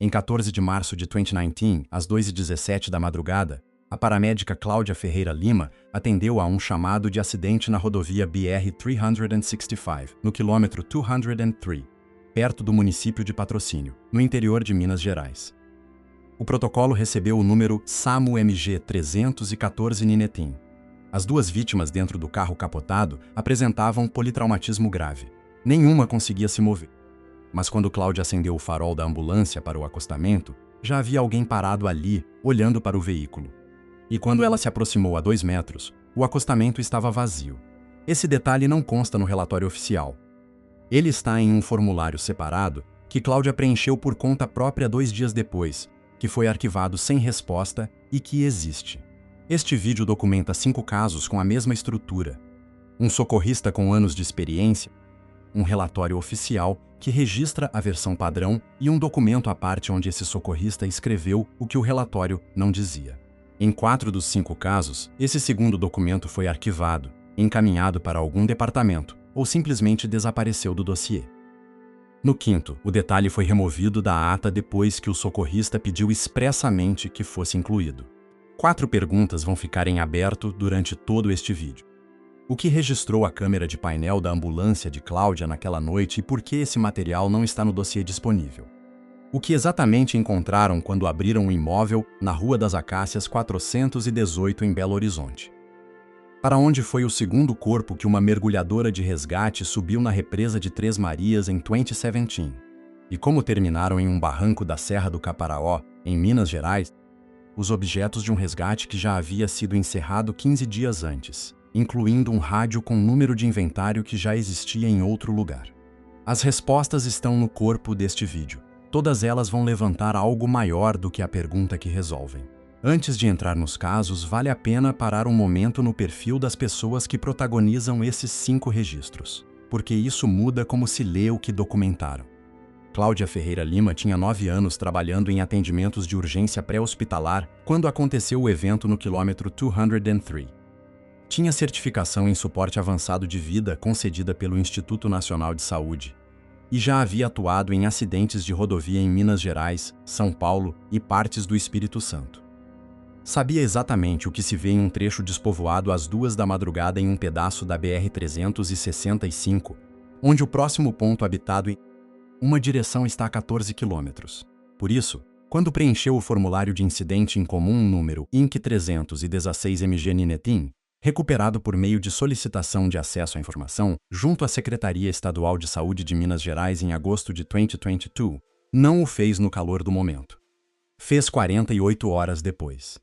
Em 14 de março de 2019, às 2h17 da madrugada, a paramédica Cláudia Ferreira Lima atendeu a um chamado de acidente na rodovia BR-365, no quilômetro 203, perto do município de Patrocínio, no interior de Minas Gerais. O protocolo recebeu o número SAMU-MG 314 Ninetim. As duas vítimas dentro do carro capotado apresentavam politraumatismo grave. Nenhuma conseguia se mover. Mas quando Cláudia acendeu o farol da ambulância para o acostamento, já havia alguém parado ali, olhando para o veículo. E quando ela se aproximou a 2 metros, o acostamento estava vazio. Esse detalhe não consta no relatório oficial. Ele está em um formulário separado que Cláudia preencheu por conta própria 2 dias depois, que foi arquivado sem resposta e que existe. Este vídeo documenta 5 casos com a mesma estrutura. Um socorrista com anos de experiência, um relatório oficial que registra a versão padrão e um documento à parte onde esse socorrista escreveu o que o relatório não dizia. Em 4 dos 5 casos, esse segundo documento foi arquivado, encaminhado para algum departamento ou simplesmente desapareceu do dossiê. No 5º, o detalhe foi removido da ata depois que o socorrista pediu expressamente que fosse incluído. 4 perguntas vão ficar em aberto durante todo este vídeo. O que registrou a câmera de painel da ambulância de Cláudia naquela noite e por que esse material não está no dossiê disponível? O que exatamente encontraram quando abriram o imóvel na Rua das Acácias 418 em Belo Horizonte? Para onde foi o segundo corpo que uma mergulhadora de resgate subiu na represa de Três Marias em 2017? E como terminaram em um barranco da Serra do Caparaó, em Minas Gerais, os objetos de um resgate que já havia sido encerrado 15 dias antes, incluindo um rádio com número de inventário que já existia em outro lugar? As respostas estão no corpo deste vídeo. Todas elas vão levantar algo maior do que a pergunta que resolvem. Antes de entrar nos casos, vale a pena parar um momento no perfil das pessoas que protagonizam esses 5 registros, porque isso muda como se lê o que documentaram. Cláudia Ferreira Lima tinha 9 anos trabalhando em atendimentos de urgência pré-hospitalar quando aconteceu o evento no quilômetro 203. Tinha certificação em suporte avançado de vida concedida pelo Instituto Nacional de Saúde e já havia atuado em acidentes de rodovia em Minas Gerais, São Paulo e partes do Espírito Santo. Sabia exatamente o que se vê em um trecho despovoado às 2 da madrugada em um pedaço da BR-365, onde o próximo ponto habitado em uma direção está a 14 quilômetros. Por isso, quando preencheu o formulário de incidente em comum número INC 316 MG Ninetim, recuperado por meio de solicitação de acesso à informação junto à Secretaria Estadual de Saúde de Minas Gerais em agosto de 2022, não o fez no calor do momento. Fez 48 horas depois.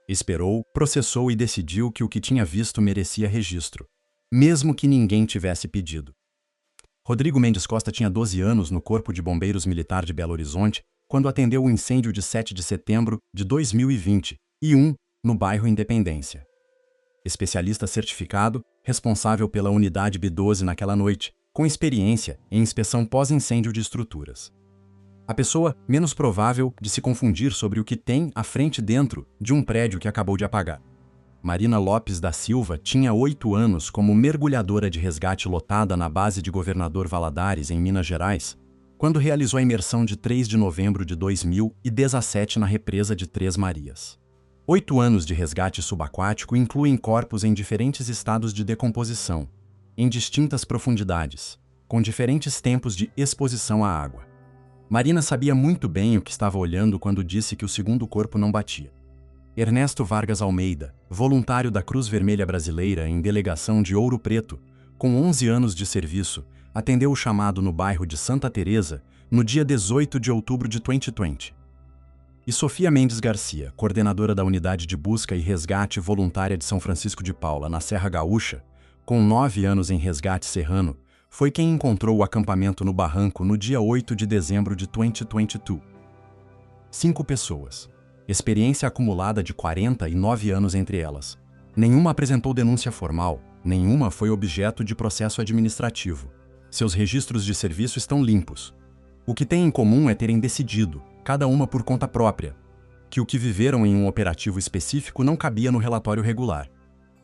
Esperou, processou e decidiu que o que tinha visto merecia registro, mesmo que ninguém tivesse pedido. Rodrigo Mendes Costa tinha 12 anos no Corpo de Bombeiros Militar de Belo Horizonte quando atendeu o incêndio de 7 de setembro de 2021 no bairro Independência. Especialista certificado, responsável pela unidade B12 naquela noite, com experiência em inspeção pós-incêndio de estruturas. A pessoa menos provável de se confundir sobre o que tem à frente dentro de um prédio que acabou de apagar. Marina Lopes da Silva tinha 8 anos como mergulhadora de resgate lotada na base de Governador Valadares, em Minas Gerais, quando realizou a imersão de 3 de novembro de 2017 na represa de Três Marias. 8 anos de resgate subaquático incluem corpos em diferentes estados de decomposição, em distintas profundidades, com diferentes tempos de exposição à água. Marina sabia muito bem o que estava olhando quando disse que o segundo corpo não batia. Ernesto Vargas Almeida, voluntário da Cruz Vermelha Brasileira em delegação de Ouro Preto, com 11 anos de serviço, atendeu o chamado no bairro de Santa Teresa no dia 18 de outubro de 2020. E Sofia Mendes Garcia, coordenadora da Unidade de Busca e Resgate Voluntária de São Francisco de Paula, na Serra Gaúcha, com 9 anos em resgate serrano, foi quem encontrou o acampamento no barranco no dia 8 de dezembro de 2022. 5 pessoas. Experiência acumulada de 49 anos entre elas. Nenhuma apresentou denúncia formal, nenhuma foi objeto de processo administrativo. Seus registros de serviço estão limpos. O que têm em comum é terem decidido, cada uma por conta própria, que o que viveram em um operativo específico não cabia no relatório regular.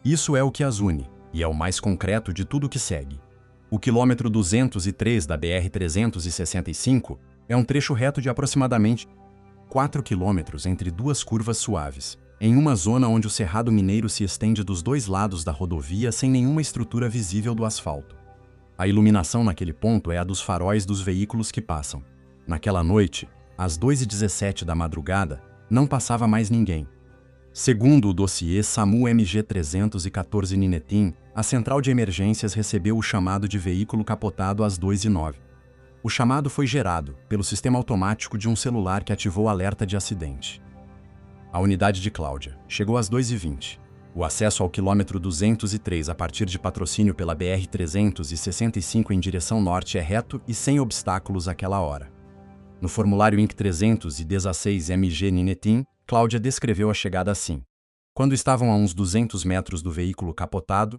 Isso é o que as une, e é o mais concreto de tudo o que segue. O quilômetro 203 da BR-365 É um trecho reto de aproximadamente 4 quilômetros entre duas curvas suaves, em uma zona onde o Cerrado Mineiro se estende dos dois lados da rodovia sem nenhuma estrutura visível do asfalto. A iluminação naquele ponto é a dos faróis dos veículos que passam. Naquela noite, às 2h17 da madrugada, não passava mais ninguém. Segundo o dossiê SAMU MG314 Ninetim, a central de emergências recebeu o chamado de veículo capotado às 2h09. O chamado foi gerado pelo sistema automático de um celular que ativou o alerta de acidente. A unidade de Cláudia chegou às 2h20. O acesso ao quilômetro 203 a partir de Patrocínio pela BR-365 em direção norte é reto e sem obstáculos àquela hora. No formulário INC 316 MG Ninetim, Cláudia descreveu a chegada assim. Quando estavam a uns 200 metros do veículo capotado,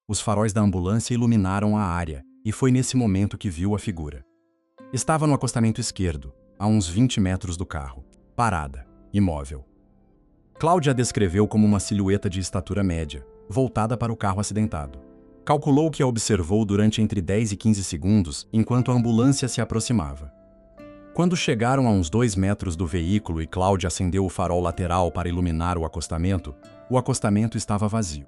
os faróis da ambulância iluminaram a área e foi nesse momento que viu a figura. Estava no acostamento esquerdo, a uns 20 metros do carro, parada, imóvel. Cláudia a descreveu como uma silhueta de estatura média, voltada para o carro acidentado. Calculou que a observou durante entre 10 e 15 segundos enquanto a ambulância se aproximava. Quando chegaram a uns 2 metros do veículo e Cláudia acendeu o farol lateral para iluminar o acostamento estava vazio.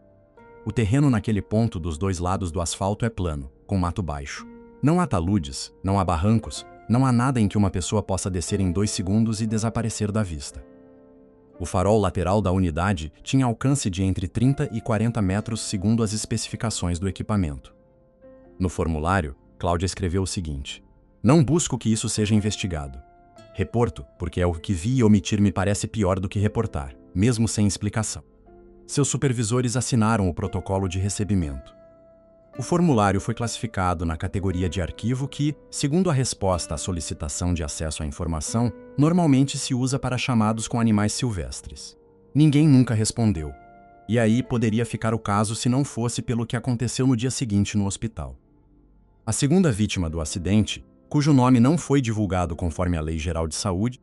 O terreno naquele ponto dos dois lados do asfalto é plano, com mato baixo. Não há taludes, não há barrancos, não há nada em que uma pessoa possa descer em 2 segundos e desaparecer da vista. O farol lateral da unidade tinha alcance de entre 30 e 40 metros segundo as especificações do equipamento. No formulário, Cláudia escreveu o seguinte: não busco que isso seja investigado. Reporto, porque é o que vi e omitir me parece pior do que reportar, mesmo sem explicação. Seus supervisores assinaram o protocolo de recebimento. O formulário foi classificado na categoria de arquivo que, segundo a resposta à solicitação de acesso à informação, normalmente se usa para chamados com animais silvestres. Ninguém nunca respondeu. E aí poderia ficar o caso se não fosse pelo que aconteceu no dia seguinte no hospital. A segunda vítima do acidente, cujo nome não foi divulgado conforme a Lei Geral de Saúde,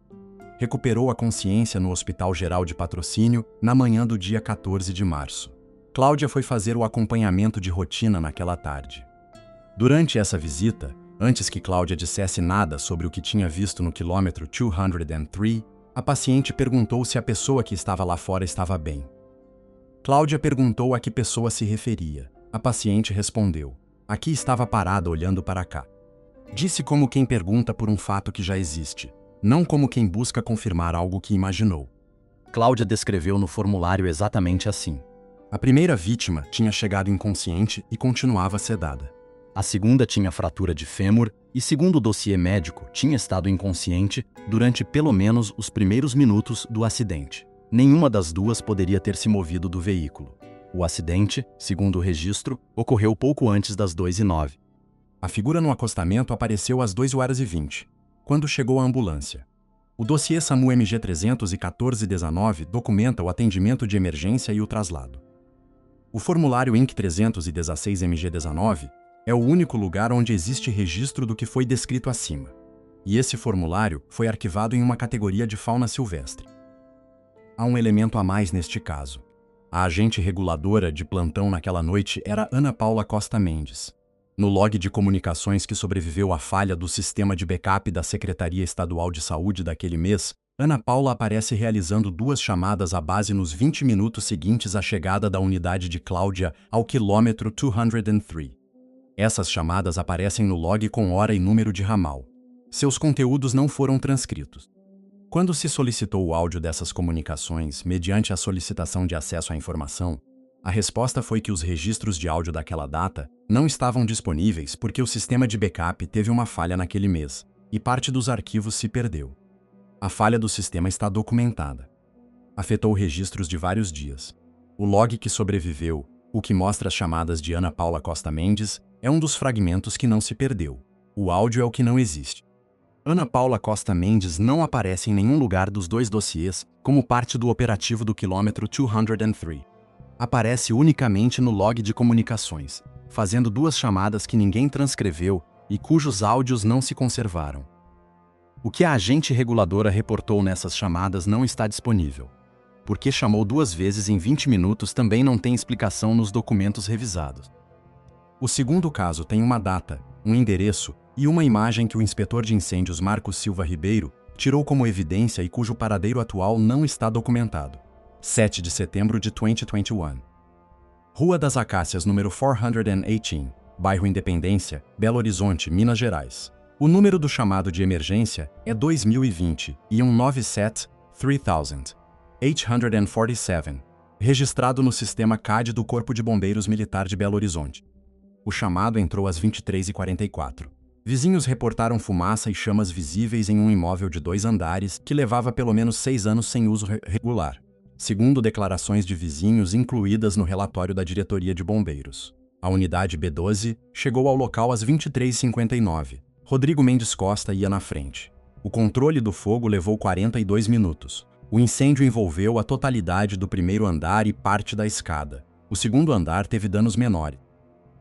recuperou a consciência no Hospital Geral de Patrocínio na manhã do dia 14 de março. Cláudia foi fazer o acompanhamento de rotina naquela tarde. Durante essa visita, antes que Cláudia dissesse nada sobre o que tinha visto no quilômetro 203, a paciente perguntou se a pessoa que estava lá fora estava bem. Cláudia perguntou a que pessoa se referia. A paciente respondeu: aqui estava parada olhando para cá. Disse como quem pergunta por um fato que já existe, não como quem busca confirmar algo que imaginou. Cláudia descreveu no formulário exatamente assim. A primeira vítima tinha chegado inconsciente e continuava sedada. A segunda tinha fratura de fêmur e, segundo o dossiê médico, tinha estado inconsciente durante pelo menos os primeiros minutos do acidente. Nenhuma das duas poderia ter se movido do veículo. O acidente, segundo o registro, ocorreu pouco antes das 2h09. A figura no acostamento apareceu às 2h20, quando chegou a ambulância. O dossiê SAMU MG314-19 documenta o atendimento de emergência e o traslado. O formulário INC 316 MG19 é o único lugar onde existe registro do que foi descrito acima. E esse formulário foi arquivado em uma categoria de fauna silvestre. Há um elemento a mais neste caso. A agente reguladora de plantão naquela noite era Ana Paula Costa Mendes. No log de comunicações que sobreviveu à falha do sistema de backup da Secretaria Estadual de Saúde daquele mês, Ana Paula aparece realizando 2 chamadas à base nos 20 minutos seguintes à chegada da unidade de Cláudia ao quilômetro 203. Essas chamadas aparecem no log com hora e número de ramal. Seus conteúdos não foram transcritos. Quando se solicitou o áudio dessas comunicações, mediante a solicitação de acesso à informação, a resposta foi que os registros de áudio daquela data não estavam disponíveis porque o sistema de backup teve uma falha naquele mês e parte dos arquivos se perdeu. A falha do sistema está documentada. Afetou registros de vários dias. O log que sobreviveu, o que mostra as chamadas de Ana Paula Costa Mendes, é um dos fragmentos que não se perdeu. O áudio é o que não existe. Ana Paula Costa Mendes não aparece em nenhum lugar dos 2 dossiês como parte do operativo do quilômetro 203. Aparece unicamente no log de comunicações, fazendo 2 chamadas que ninguém transcreveu e cujos áudios não se conservaram. O que a agente reguladora reportou nessas chamadas não está disponível. Porque chamou 2 vezes em 20 minutos também não tem explicação nos documentos revisados. O segundo caso tem uma data, um endereço e uma imagem que o inspetor de incêndios Marcos Silva Ribeiro tirou como evidência e cujo paradeiro atual não está documentado. 7 de setembro de 2021. Rua das Acácias, número 418, bairro Independência, Belo Horizonte, Minas Gerais. O número do chamado de emergência é 2020 e 197 3847, registrado no sistema CAD do Corpo de Bombeiros Militar de Belo Horizonte. O chamado entrou às 23h44. Vizinhos reportaram fumaça e chamas visíveis em um imóvel de 2 andares que levava pelo menos 6 anos sem uso regular, segundo declarações de vizinhos incluídas no relatório da Diretoria de Bombeiros. A unidade B12 chegou ao local às 23h59. Rodrigo Mendes Costa ia na frente. O controle do fogo levou 42 minutos. O incêndio envolveu a totalidade do primeiro andar e parte da escada. O segundo andar teve danos menores.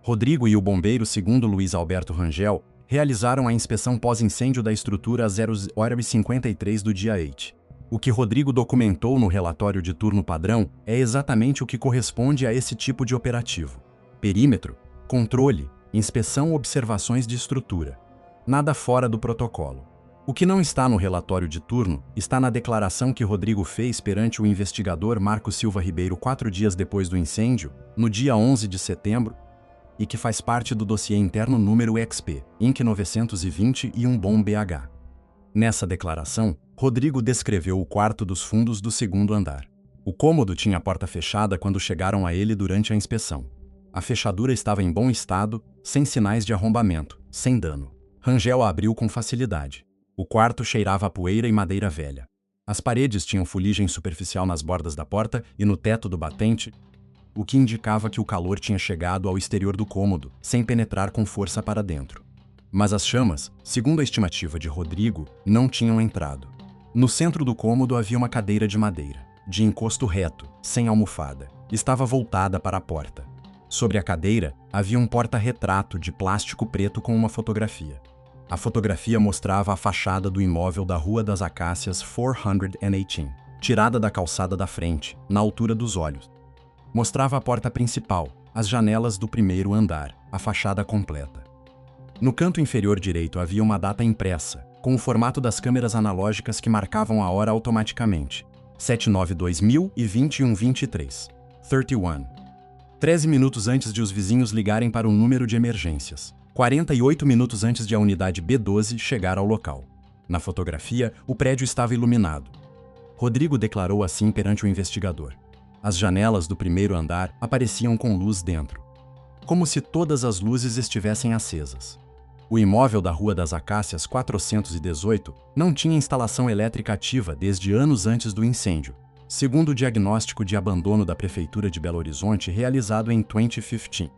Rodrigo e o bombeiro, segundo Luiz Alberto Rangel, realizaram a inspeção pós-incêndio da estrutura às 0h53 do dia 8. O que Rodrigo documentou no relatório de turno padrão é exatamente o que corresponde a esse tipo de operativo. Perímetro, controle, inspeção, observações de estrutura. Nada fora do protocolo. O que não está no relatório de turno está na declaração que Rodrigo fez perante o investigador Marcos Silva Ribeiro 4 dias depois do incêndio, no dia 11 de setembro, e que faz parte do dossiê interno número XP, Inc. 920 e 1 bom BH. Nessa declaração, Rodrigo descreveu o quarto dos fundos do segundo andar. O cômodo tinha a porta fechada quando chegaram a ele durante a inspeção. A fechadura estava em bom estado, sem sinais de arrombamento, sem dano. Rangel a abriu com facilidade. O quarto cheirava a poeira e madeira velha. As paredes tinham fuligem superficial nas bordas da porta e no teto do batente, o que indicava que o calor tinha chegado ao exterior do cômodo, sem penetrar com força para dentro. Mas as chamas, segundo a estimativa de Rodrigo, não tinham entrado. No centro do cômodo havia uma cadeira de madeira, de encosto reto, sem almofada. Estava voltada para a porta. Sobre a cadeira, havia um porta-retrato de plástico preto com uma fotografia. A fotografia mostrava a fachada do imóvel da Rua das Acácias 418, tirada da calçada da frente, na altura dos olhos. Mostrava a porta principal, as janelas do primeiro andar, a fachada completa. No canto inferior direito havia uma data impressa, com o formato das câmeras analógicas que marcavam a hora automaticamente. 79-2000 e 31. 13 minutos antes de os vizinhos ligarem para o número de emergências. 48 minutos antes de a unidade B12 chegar ao local. Na fotografia, o prédio estava iluminado. Rodrigo declarou assim perante o investigador. As janelas do primeiro andar apareciam com luz dentro, como se todas as luzes estivessem acesas. O imóvel da Rua das Acácias 418 não tinha instalação elétrica ativa desde anos antes do incêndio, segundo o diagnóstico de abandono da Prefeitura de Belo Horizonte realizado em 2015.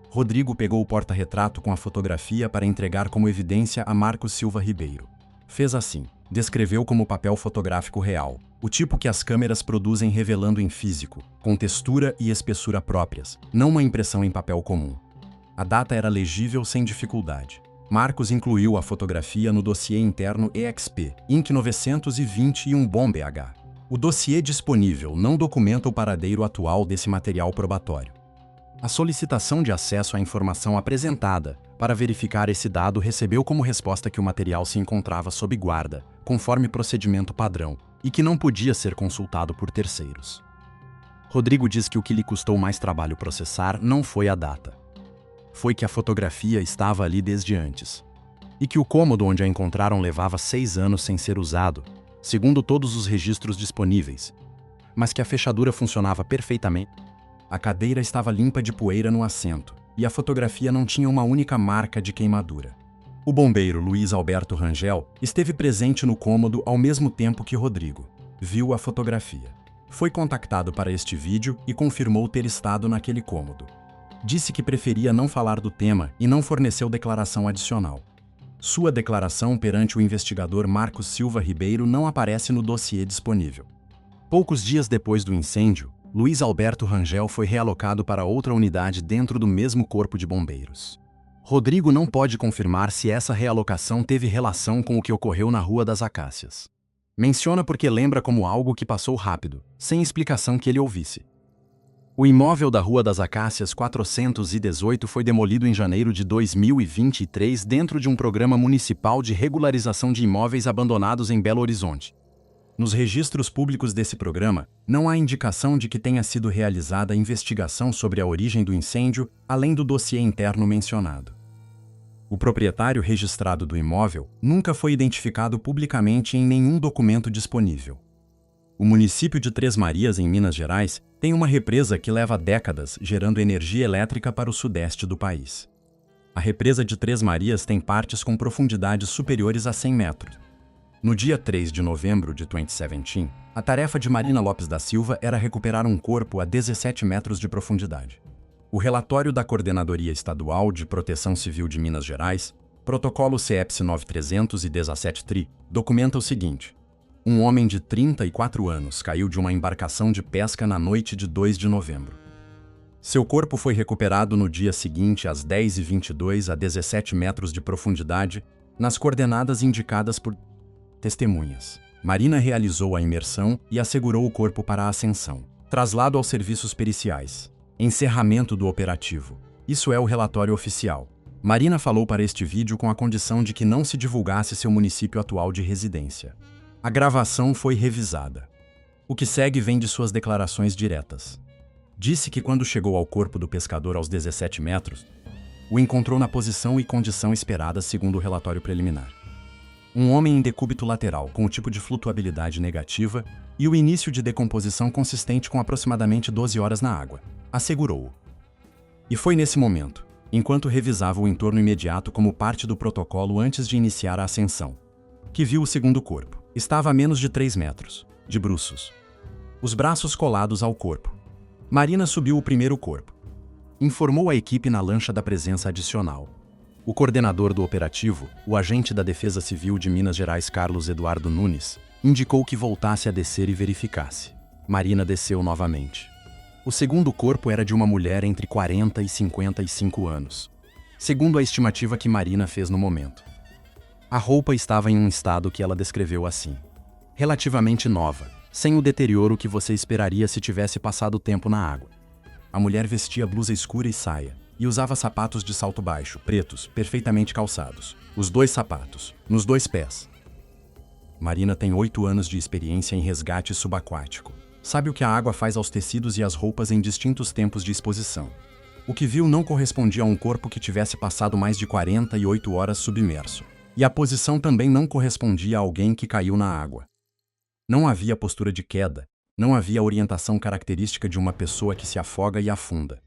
Rodrigo pegou o porta-retrato com a fotografia para entregar como evidência a Marcos Silva Ribeiro. Fez assim, descreveu como papel fotográfico real, o tipo que as câmeras produzem revelando em físico, com textura e espessura próprias, não uma impressão em papel comum. A data era legível sem dificuldade. Marcos incluiu a fotografia no dossiê interno EXP, Inc. 920 e 1 bom BH. O dossiê disponível não documenta o paradeiro atual desse material probatório. A solicitação de acesso à informação apresentada para verificar esse dado recebeu como resposta que o material se encontrava sob guarda, conforme procedimento padrão, e que não podia ser consultado por terceiros. Rodrigo diz que o que lhe custou mais trabalho processar não foi a data. Foi que a fotografia estava ali desde antes, e que o cômodo onde a encontraram levava 6 anos sem ser usado, segundo todos os registros disponíveis, mas que a fechadura funcionava perfeitamente. A cadeira estava limpa de poeira no assento, e a fotografia não tinha uma única marca de queimadura. O bombeiro Luiz Alberto Rangel esteve presente no cômodo ao mesmo tempo que Rodrigo. Viu a fotografia. Foi contactado para este vídeo e confirmou ter estado naquele cômodo. Disse que preferia não falar do tema e não forneceu declaração adicional. Sua declaração perante o investigador Marcos Silva Ribeiro não aparece no dossiê disponível. Poucos dias depois do incêndio, Luiz Alberto Rangel foi realocado para outra unidade dentro do mesmo corpo de bombeiros. Rodrigo não pode confirmar se essa realocação teve relação com o que ocorreu na Rua das Acácias. Menciona porque lembra como algo que passou rápido, sem explicação que ele ouvisse. O imóvel da Rua das Acácias 418 foi demolido em janeiro de 2023 dentro de um programa municipal de regularização de imóveis abandonados em Belo Horizonte. Nos registros públicos desse programa, não há indicação de que tenha sido realizada investigação sobre a origem do incêndio, além do dossiê interno mencionado. O proprietário registrado do imóvel nunca foi identificado publicamente em nenhum documento disponível. O município de Três Marias, em Minas Gerais, tem uma represa que leva décadas gerando energia elétrica para o sudeste do país. A represa de Três Marias tem partes com profundidades superiores a 100 metros. No dia 3 de novembro de 2017, a tarefa de Marina Lopes da Silva era recuperar um corpo a 17 metros de profundidade. O relatório da Coordenadoria Estadual de Proteção Civil de Minas Gerais, protocolo CEPS 9317-TRI, documenta o seguinte: um homem de 34 anos caiu de uma embarcação de pesca na noite de 2 de novembro. Seu corpo foi recuperado no dia seguinte às 10h22 a 17 metros de profundidade, nas coordenadas indicadas por testemunhas. Marina realizou a imersão e assegurou o corpo para a ascensão. Traslado aos serviços periciais. Encerramento do operativo. Isso é o relatório oficial. Marina falou para este vídeo com a condição de que não se divulgasse seu município atual de residência. A gravação foi revisada. O que segue vem de suas declarações diretas. Disse que quando chegou ao corpo do pescador aos 17 metros, o encontrou na posição e condição esperadas segundo o relatório preliminar. Um homem em decúbito lateral, com o tipo de flutuabilidade negativa e o início de decomposição consistente com aproximadamente 12 horas na água, assegurou-o. E foi nesse momento, enquanto revisava o entorno imediato como parte do protocolo antes de iniciar a ascensão, que viu o segundo corpo. Estava a menos de 3 metros, de bruços. Os braços colados ao corpo. Marina subiu o primeiro corpo. Informou a equipe na lancha da presença adicional. O coordenador do operativo, o agente da Defesa Civil de Minas Gerais Carlos Eduardo Nunes, indicou que voltasse a descer e verificasse. Marina desceu novamente. O segundo corpo era de uma mulher entre 40 e 55 anos, segundo a estimativa que Marina fez no momento. A roupa estava em um estado que ela descreveu assim: relativamente nova, sem o deterioro que você esperaria se tivesse passado tempo na água. A mulher vestia blusa escura e saia, e usava sapatos de salto baixo, pretos, perfeitamente calçados. Os 2 sapatos, nos 2 pés. Marina tem 8 anos de experiência em resgate subaquático. Sabe o que a água faz aos tecidos e às roupas em distintos tempos de exposição. O que viu não correspondia a um corpo que tivesse passado mais de 48 horas submerso. E a posição também não correspondia a alguém que caiu na água. Não havia postura de queda, não havia a orientação característica de uma pessoa que se afoga e afunda.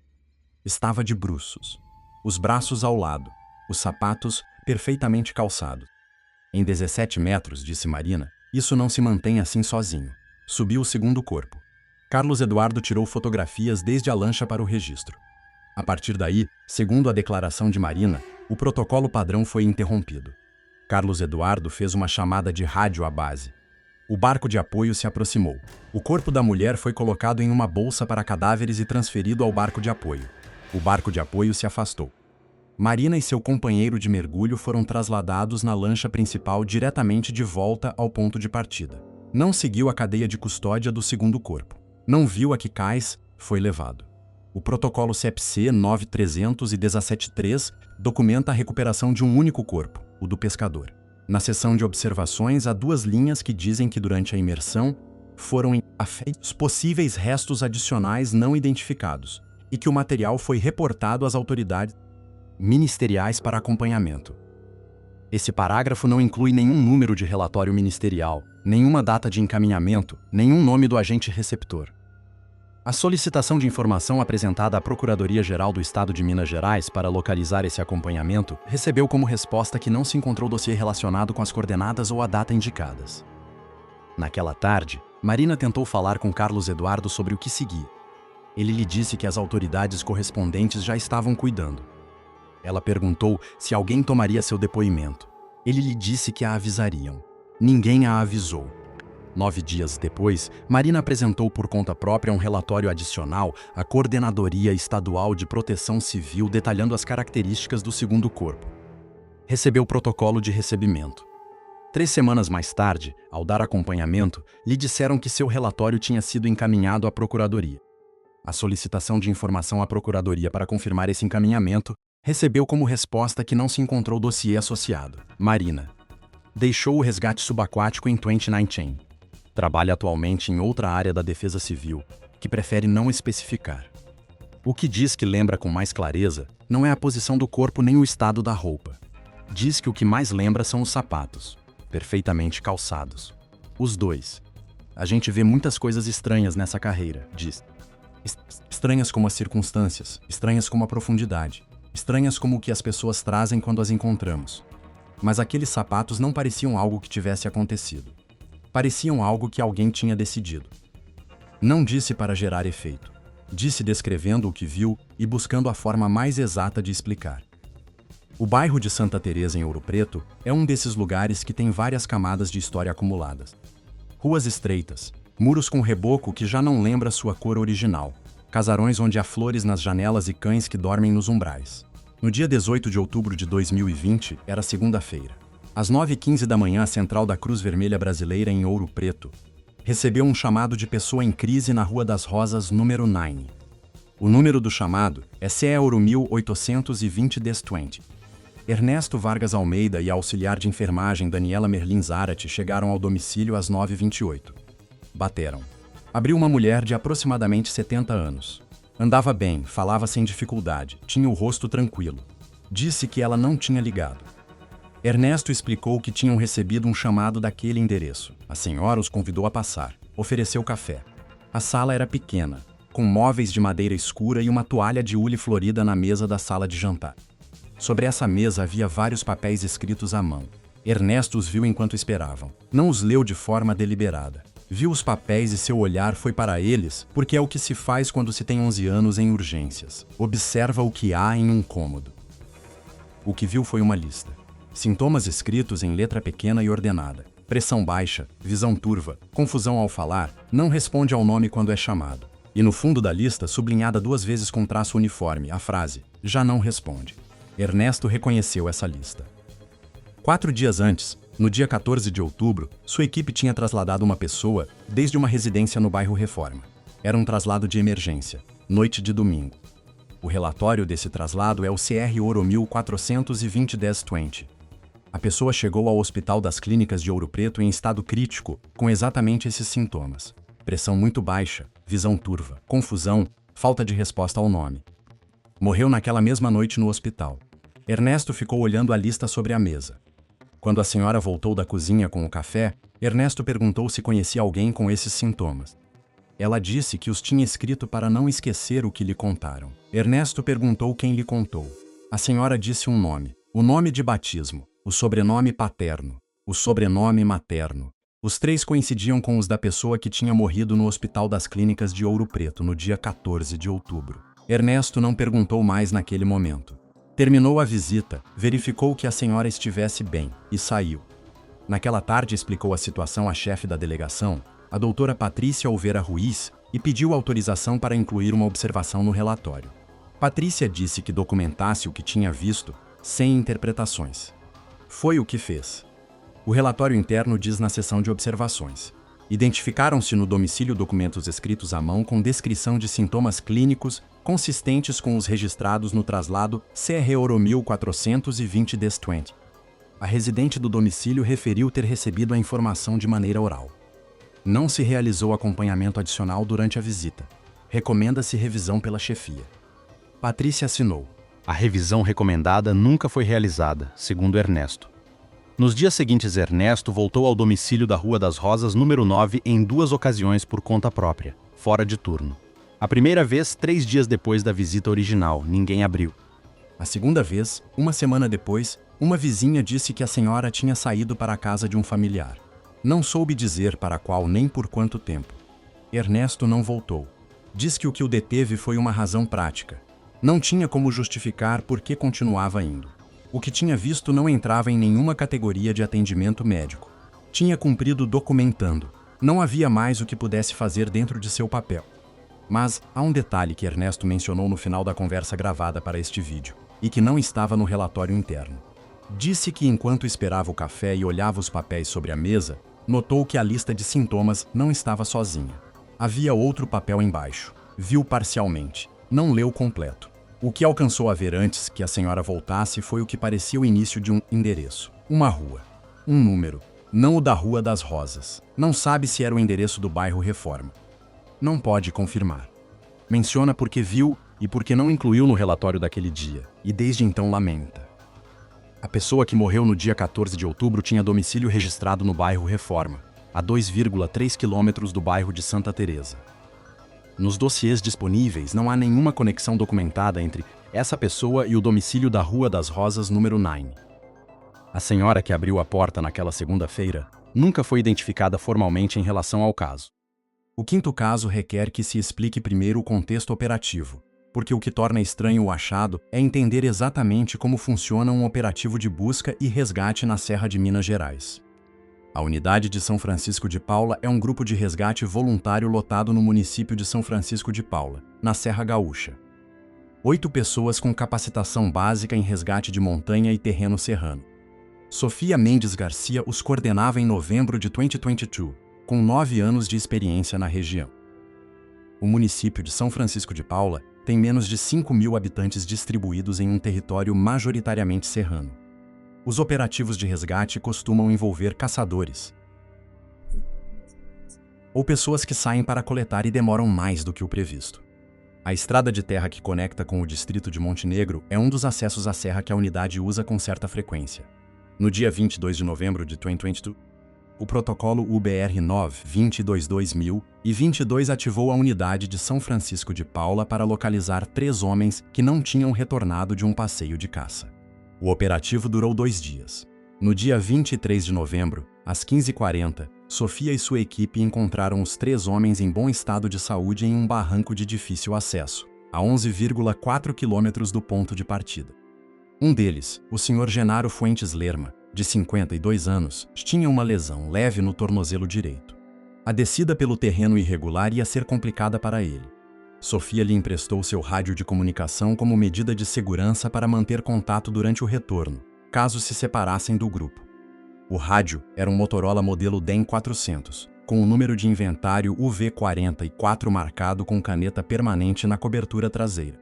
Estava de bruços, os braços ao lado, os sapatos perfeitamente calçados. Em 17 metros, disse Marina, isso não se mantém assim sozinho. Subiu o segundo corpo. Carlos Eduardo tirou fotografias desde a lancha para o registro. A partir daí, segundo a declaração de Marina, o protocolo padrão foi interrompido. Carlos Eduardo fez uma chamada de rádio à base. O barco de apoio se aproximou. O corpo da mulher foi colocado em uma bolsa para cadáveres e transferido ao barco de apoio. O barco de apoio se afastou. Marina e seu companheiro de mergulho foram trasladados na lancha principal diretamente de volta ao ponto de partida. Não seguiu a cadeia de custódia do segundo corpo. Não viu a que cais foi levado. O protocolo CEPC 9317-3 documenta a recuperação de um único corpo, o do pescador. Na seção de observações, há 2 linhas que dizem que durante a imersão foram afeitos possíveis restos adicionais não identificados e que o material foi reportado às autoridades ministeriais para acompanhamento. Esse parágrafo não inclui nenhum número de relatório ministerial, nenhuma data de encaminhamento, nenhum nome do agente receptor. A solicitação de informação apresentada à Procuradoria-Geral do Estado de Minas Gerais para localizar esse acompanhamento recebeu como resposta que não se encontrou dossiê relacionado com as coordenadas ou a data indicadas. Naquela tarde, Marina tentou falar com Carlos Eduardo sobre o que seguia. Ele lhe disse que as autoridades correspondentes já estavam cuidando. Ela perguntou se alguém tomaria seu depoimento. Ele lhe disse que a avisariam. Ninguém a avisou. 9 dias depois, Marina apresentou por conta própria um relatório adicional à Coordenadoria Estadual de Proteção Civil detalhando as características do segundo corpo. Recebeu o protocolo de recebimento. 3 semanas mais tarde, ao dar acompanhamento, lhe disseram que seu relatório tinha sido encaminhado à Procuradoria. A solicitação de informação à Procuradoria para confirmar esse encaminhamento recebeu como resposta que não se encontrou dossiê associado. Marina deixou o resgate subaquático em 2019. Trabalha atualmente em outra área da Defesa Civil, que prefere não especificar. O que diz que lembra com mais clareza não é a posição do corpo nem o estado da roupa. Diz que o que mais lembra são os sapatos, perfeitamente calçados. Os dois. A gente vê muitas coisas estranhas nessa carreira, diz. Estranhas como as circunstâncias, estranhas como a profundidade, estranhas como o que as pessoas trazem quando as encontramos. Mas aqueles sapatos não pareciam algo que tivesse acontecido. Pareciam algo que alguém tinha decidido. Não disse para gerar efeito. Disse descrevendo o que viu e buscando a forma mais exata de explicar. O bairro de Santa Teresa em Ouro Preto é um desses lugares que tem várias camadas de história acumuladas. Ruas estreitas, muros com reboco que já não lembra sua cor original, casarões onde há flores nas janelas e cães que dormem nos umbrais. No dia 18 de outubro de 2020, era segunda-feira. Às 9h15 da manhã, a central da Cruz Vermelha Brasileira em Ouro Preto recebeu um chamado de pessoa em crise na Rua das Rosas, número 9. O número do chamado é CE 1820-20. Ernesto Vargas Almeida e a auxiliar de enfermagem Daniela Merlin Zarate chegaram ao domicílio às 9h28. Bateram. Abriu uma mulher de aproximadamente 70 anos. Andava bem, falava sem dificuldade, tinha o rosto tranquilo. Disse que ela não tinha ligado. Ernesto explicou que tinham recebido um chamado daquele endereço. A senhora os convidou a passar. Ofereceu café. A sala era pequena, com móveis de madeira escura e uma toalha de hule florida na mesa da sala de jantar. Sobre essa mesa havia vários papéis escritos à mão. Ernesto os viu enquanto esperavam. Não os leu de forma deliberada. Viu os papéis e seu olhar foi para eles, porque é o que se faz quando se tem 11 anos em urgências. Observa o que há em um cômodo. O que viu foi uma lista. Sintomas escritos em letra pequena e ordenada. Pressão baixa, visão turva, confusão ao falar, não responde ao nome quando é chamado. E no fundo da lista, sublinhada 2 vezes com traço uniforme, a frase, já não responde. Ernesto reconheceu essa lista. 4 dias antes, no dia 14 de outubro, sua equipe tinha trasladado uma pessoa desde uma residência no bairro Reforma. Era um traslado de emergência, noite de domingo. O relatório desse traslado é o CR Ouro 1420-1020. A pessoa chegou ao Hospital das Clínicas de Ouro Preto em estado crítico, com exatamente esses sintomas. Pressão muito baixa, visão turva, confusão, falta de resposta ao nome. Morreu naquela mesma noite no hospital. Ernesto ficou olhando a lista sobre a mesa. Quando a senhora voltou da cozinha com o café, Ernesto perguntou se conhecia alguém com esses sintomas. Ela disse que os tinha escrito para não esquecer o que lhe contaram. Ernesto perguntou quem lhe contou. A senhora disse um nome, o nome de batismo, o sobrenome paterno, o sobrenome materno. Os 3 coincidiam com os da pessoa que tinha morrido no Hospital das Clínicas de Ouro Preto no dia 14 de outubro. Ernesto não perguntou mais naquele momento. Terminou a visita, verificou que a senhora estivesse bem e saiu. Naquela tarde explicou a situação à chefe da delegação, a doutora Patrícia Olveira Ruiz, e pediu autorização para incluir uma observação no relatório. Patrícia disse que documentasse o que tinha visto, sem interpretações. Foi o que fez. O relatório interno diz na seção de observações. Identificaram-se no domicílio documentos escritos à mão com descrição de sintomas clínicos consistentes com os registrados no traslado CR Ouro 1420-1020. A residente do domicílio referiu ter recebido a informação de maneira oral. Não se realizou acompanhamento adicional durante a visita. Recomenda-se revisão pela chefia. Patrícia assinou. A revisão recomendada nunca foi realizada, segundo Ernesto. Nos dias seguintes, Ernesto voltou ao domicílio da Rua das Rosas, número 9, em 2 ocasiões por conta própria, fora de turno. A primeira vez, 3 dias depois da visita original, ninguém abriu. A segunda vez, 1 semana depois, uma vizinha disse que a senhora tinha saído para a casa de um familiar. Não soube dizer para qual nem por quanto tempo. Ernesto não voltou. Diz que o o deteve foi uma razão prática. Não tinha como justificar por que continuava indo. O que tinha visto não entrava em nenhuma categoria de atendimento médico. Tinha cumprido documentando. Não havia mais o que pudesse fazer dentro de seu papel. Mas há um detalhe que Ernesto mencionou no final da conversa gravada para este vídeo, e que não estava no relatório interno. Disse que enquanto esperava o café e olhava os papéis sobre a mesa, notou que a lista de sintomas não estava sozinha. Havia outro papel embaixo. Viu parcialmente, não leu completo. O que alcançou a ver antes que a senhora voltasse foi o que parecia o início de um endereço. Uma rua. Um número. Não o da Rua das Rosas. Não sabe se era o endereço do bairro Reforma. Não pode confirmar. Menciona porque viu e porque não incluiu no relatório daquele dia, e desde então lamenta. A pessoa que morreu no dia 14 de outubro tinha domicílio registrado no bairro Reforma, a 2,3 quilômetros do bairro de Santa Teresa. Nos dossiês disponíveis não há nenhuma conexão documentada entre essa pessoa e o domicílio da Rua das Rosas número 9. A senhora que abriu a porta naquela segunda-feira nunca foi identificada formalmente em relação ao caso. O quinto caso requer que se explique primeiro o contexto operativo, porque o que torna estranho o achado é entender exatamente como funciona um operativo de busca e resgate na Serra de Minas Gerais. A Unidade de São Francisco de Paula é um grupo de resgate voluntário lotado no município de São Francisco de Paula, na Serra Gaúcha. 8 pessoas com capacitação básica em resgate de montanha e terreno serrano. Sofia Mendes Garcia os coordenava em novembro de 2022, com 9 anos de experiência na região. O município de São Francisco de Paula tem menos de 5.000 habitantes distribuídos em um território majoritariamente serrano. Os operativos de resgate costumam envolver caçadores ou pessoas que saem para coletar e demoram mais do que o previsto. A estrada de terra que conecta com o distrito de Montenegro é um dos acessos à serra que a unidade usa com certa frequência. No dia 22 de novembro de 2022, o protocolo UBR-9 22.2022 ativou a unidade de São Francisco de Paula para localizar 3 homens que não tinham retornado de um passeio de caça. O operativo durou 2 dias. No dia 23 de novembro, às 15h40, Sofia e sua equipe encontraram os 3 homens em bom estado de saúde em um barranco de difícil acesso, a 11,4 quilômetros do ponto de partida. Um deles, o Sr. Genaro Fuentes Lerma, de 52 anos, tinha uma lesão leve no tornozelo direito. A descida pelo terreno irregular ia ser complicada para ele. Sofia lhe emprestou seu rádio de comunicação como medida de segurança para manter contato durante o retorno, caso se separassem do grupo. O rádio era um Motorola modelo DEM 400, com o número de inventário UV44 marcado com caneta permanente na cobertura traseira.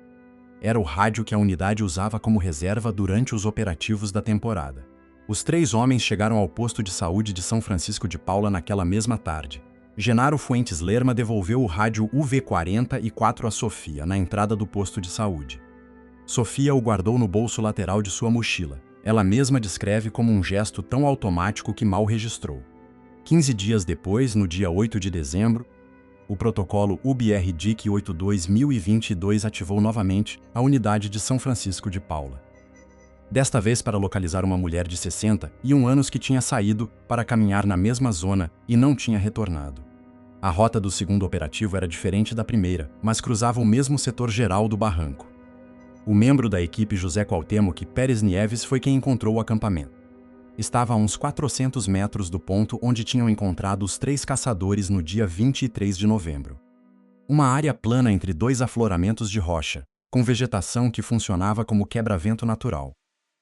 Era o rádio que a unidade usava como reserva durante os operativos da temporada. Os 3 homens chegaram ao posto de saúde de São Francisco de Paula naquela mesma tarde. Genaro Fuentes Lerma devolveu o rádio UV44 a Sofia na entrada do posto de saúde. Sofia o guardou no bolso lateral de sua mochila. Ela mesma descreve como um gesto tão automático que mal registrou. 15 dias depois, no dia 8 de dezembro, o protocolo UBR-DIC 82022 ativou novamente a unidade de São Francisco de Paula. Desta vez para localizar uma mulher de 61 anos que tinha saído para caminhar na mesma zona e não tinha retornado. A rota do segundo operativo era diferente da primeira, mas cruzava o mesmo setor geral do barranco. O membro da equipe José Cuauhtémoc Pérez Nieves foi quem encontrou o acampamento. Estava a uns 400 metros do ponto onde tinham encontrado os 3 caçadores no dia 23 de novembro. Uma área plana entre 2 afloramentos de rocha, com vegetação que funcionava como quebra-vento natural.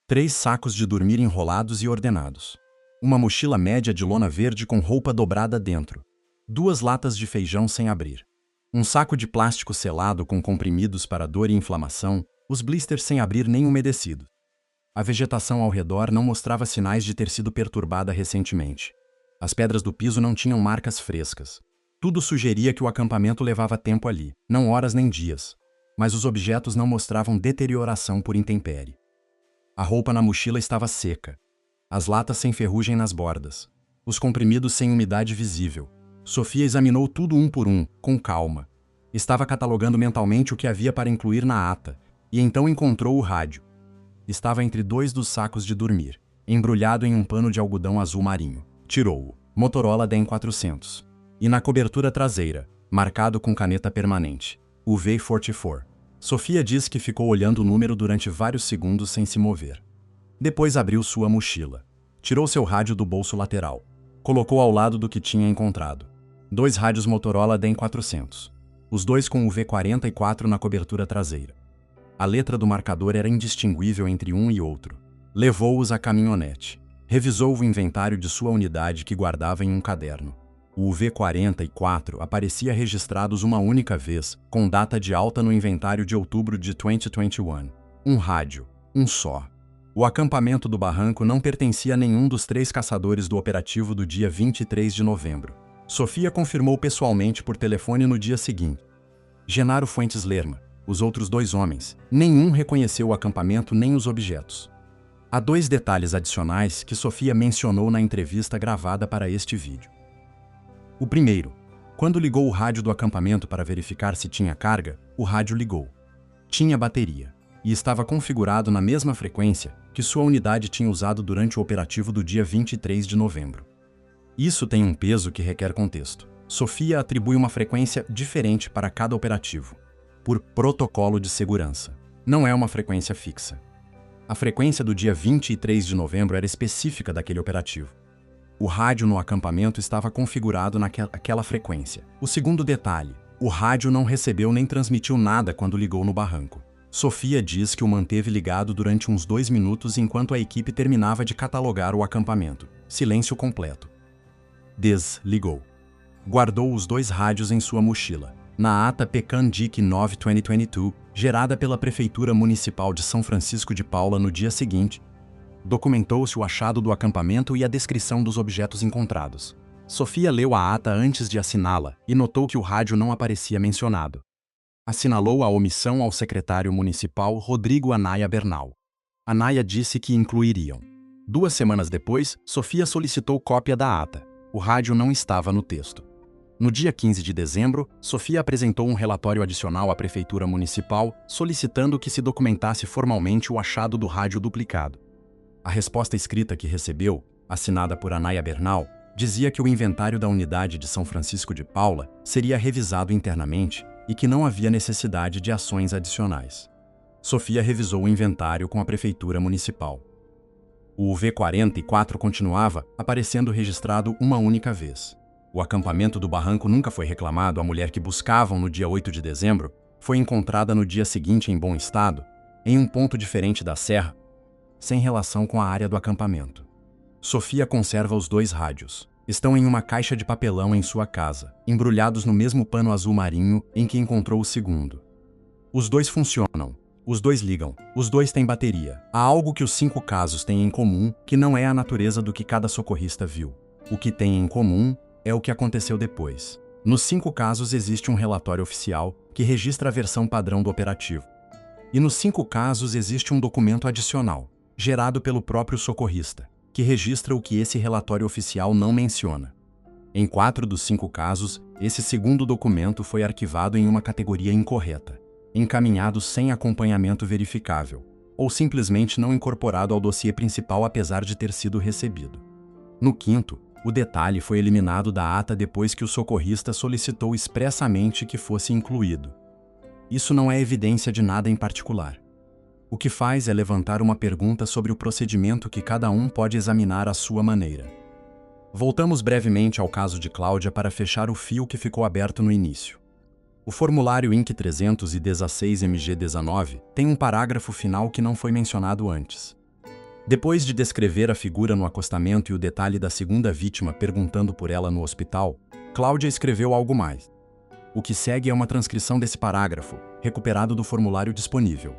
3 sacos de dormir enrolados e ordenados. Uma mochila média de lona verde com roupa dobrada dentro. 2 latas de feijão sem abrir. Um saco de plástico selado com comprimidos para dor e inflamação, os blisters sem abrir nem umedecidos. A vegetação ao redor não mostrava sinais de ter sido perturbada recentemente. As pedras do piso não tinham marcas frescas. Tudo sugeria que o acampamento levava tempo ali, não horas nem dias. Mas os objetos não mostravam deterioração por intempérie. A roupa na mochila estava seca. As latas sem ferrugem nas bordas. Os comprimidos sem umidade visível. Sofia examinou tudo um por um, com calma. Estava catalogando mentalmente o que havia para incluir na ata, e então encontrou o rádio. Estava entre 2 dos sacos de dormir, embrulhado em um pano de algodão azul marinho. Tirou-o, Motorola DEM 400. E na cobertura traseira, marcado com caneta permanente, UV44. Sofia diz que ficou olhando o número durante vários segundos sem se mover. Depois abriu sua mochila. Tirou seu rádio do bolso lateral. Colocou ao lado do que tinha encontrado. 2 rádios Motorola DEM 400. Os 2 com UV44 na cobertura traseira. A letra do marcador era indistinguível entre um e outro. Levou-os à caminhonete. Revisou o inventário de sua unidade que guardava em um caderno. O V44 aparecia registrados uma única vez, com data de alta no inventário de outubro de 2021. Um rádio, um só. O acampamento do barranco não pertencia a nenhum dos 3 caçadores do operativo do dia 23 de novembro. Sofia confirmou pessoalmente por telefone no dia seguinte. Genaro Fuentes Lerma, os outros 2 homens, nenhum reconheceu o acampamento nem os objetos. Há 2 detalhes adicionais que Sofia mencionou na entrevista gravada para este vídeo. O primeiro, quando ligou o rádio do acampamento para verificar se tinha carga, o rádio ligou. Tinha bateria, e estava configurado na mesma frequência que sua unidade tinha usado durante o operativo do dia 23 de novembro. Isso tem um peso que requer contexto. Sofia atribui uma frequência diferente para cada operativo, por protocolo de segurança. Não é uma frequência fixa. A frequência do dia 23 de novembro era específica daquele operativo. O rádio no acampamento estava configurado naquela frequência. O segundo detalhe, o rádio não recebeu nem transmitiu nada quando ligou no barranco. Sofia diz que o manteve ligado durante uns 2 minutos enquanto a equipe terminava de catalogar o acampamento. Silêncio completo. Desligou. Guardou os 2 rádios em sua mochila. Na ata Pecan-Dic 9/2022, gerada pela Prefeitura Municipal de São Francisco de Paula no dia seguinte, documentou-se o achado do acampamento e a descrição dos objetos encontrados. Sofia leu a ata antes de assiná-la e notou que o rádio não aparecia mencionado. Assinalou a omissão ao secretário municipal Rodrigo Anaya Bernal. Anaya disse que incluiriam. 2 semanas depois, Sofia solicitou cópia da ata. O rádio não estava no texto. No dia 15 de dezembro, Sofia apresentou um relatório adicional à Prefeitura Municipal solicitando que se documentasse formalmente o achado do rádio duplicado. A resposta escrita que recebeu, assinada por Anaya Bernal, dizia que o inventário da unidade de São Francisco de Paula seria revisado internamente e que não havia necessidade de ações adicionais. Sofia revisou o inventário com a Prefeitura Municipal. O V44 continuava aparecendo registrado uma única vez. O acampamento do barranco nunca foi reclamado. A mulher que buscavam no dia 8 de dezembro foi encontrada no dia seguinte em bom estado, em um ponto diferente da serra, sem relação com a área do acampamento. Sofia conserva os 2 rádios. Estão em uma caixa de papelão em sua casa, embrulhados no mesmo pano azul marinho em que encontrou o segundo. Os 2 funcionam. Os 2 ligam. Os 2 têm bateria. Há algo que os 5 casos têm em comum, que não é a natureza do que cada socorrista viu. O que tem em comum é o que aconteceu depois. Nos 5 casos existe um relatório oficial que registra a versão padrão do operativo. E nos 5 casos existe um documento adicional, gerado pelo próprio socorrista, que registra o que esse relatório oficial não menciona. Em 4 dos 5 casos, esse segundo documento foi arquivado em uma categoria incorreta, encaminhado sem acompanhamento verificável, ou simplesmente não incorporado ao dossiê principal apesar de ter sido recebido. No 5º, o detalhe foi eliminado da ata depois que o socorrista solicitou expressamente que fosse incluído. Isso não é evidência de nada em particular. O que faz é levantar uma pergunta sobre o procedimento que cada um pode examinar à sua maneira. Voltamos brevemente ao caso de Cláudia para fechar o fio que ficou aberto no início. O formulário INC 316-MG19 tem um parágrafo final que não foi mencionado antes. Depois de descrever a figura no acostamento e o detalhe da segunda vítima perguntando por ela no hospital, Cláudia escreveu algo mais. O que segue é uma transcrição desse parágrafo, recuperado do formulário disponível.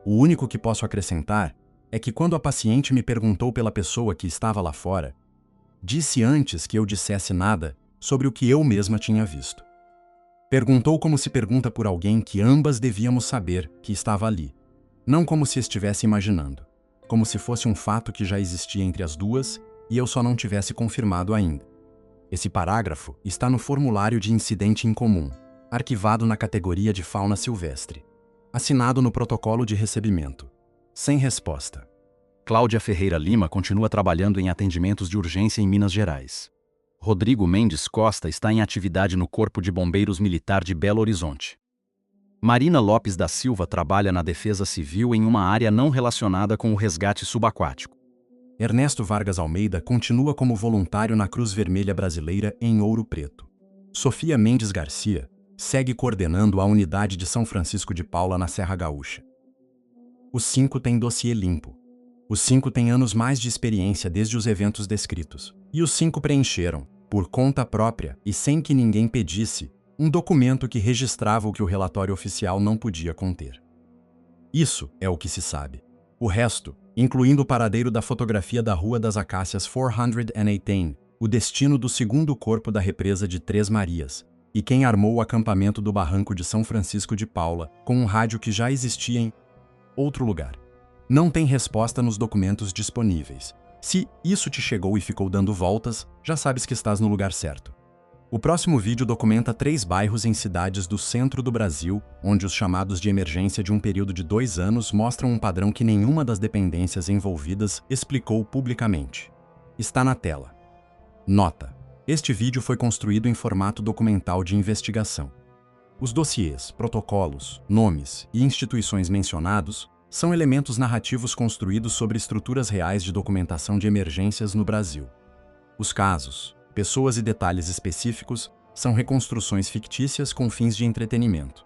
O único que posso acrescentar é que quando a paciente me perguntou pela pessoa que estava lá fora, disse antes que eu dissesse nada sobre o que eu mesma tinha visto. Perguntou como se pergunta por alguém que ambas devíamos saber que estava ali, não como se estivesse imaginando, como se fosse um fato que já existia entre as duas e eu só não tivesse confirmado ainda. Esse parágrafo está no formulário de incidente incomum, arquivado na categoria de fauna silvestre, assinado no protocolo de recebimento. Sem resposta. Cláudia Ferreira Lima continua trabalhando em atendimentos de urgência em Minas Gerais. Rodrigo Mendes Costa está em atividade no Corpo de Bombeiros Militar de Belo Horizonte. Marina Lopes da Silva trabalha na Defesa Civil em uma área não relacionada com o resgate subaquático. Ernesto Vargas Almeida continua como voluntário na Cruz Vermelha Brasileira em Ouro Preto. Sofia Mendes Garcia segue coordenando a unidade de São Francisco de Paula na Serra Gaúcha. Os 5 têm dossiê limpo. Os 5 têm anos mais de experiência desde os eventos descritos. E os 5 preencheram, por conta própria e sem que ninguém pedisse, um documento que registrava o que o relatório oficial não podia conter. Isso é o que se sabe. O resto, incluindo o paradeiro da fotografia da Rua das Acácias 418, o destino do segundo corpo da represa de Três Marias, e quem armou o acampamento do barranco de São Francisco de Paula com um rádio que já existia em outro lugar. Não tem resposta nos documentos disponíveis. Se isso te chegou e ficou dando voltas, já sabes que estás no lugar certo. O próximo vídeo documenta 3 bairros em cidades do centro do Brasil, onde os chamados de emergência de um período de 2 anos mostram um padrão que nenhuma das dependências envolvidas explicou publicamente. Está na tela. Nota: este vídeo foi construído em formato documental de investigação. Os dossiês, protocolos, nomes e instituições mencionados são elementos narrativos construídos sobre estruturas reais de documentação de emergências no Brasil. Os casos, pessoas e detalhes específicos são reconstruções fictícias com fins de entretenimento.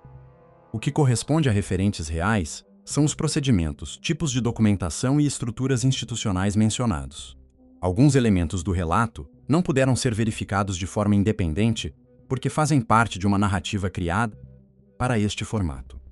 O que corresponde a referentes reais são os procedimentos, tipos de documentação e estruturas institucionais mencionados. Alguns elementos do relato não puderam ser verificados de forma independente porque fazem parte de uma narrativa criada para este formato.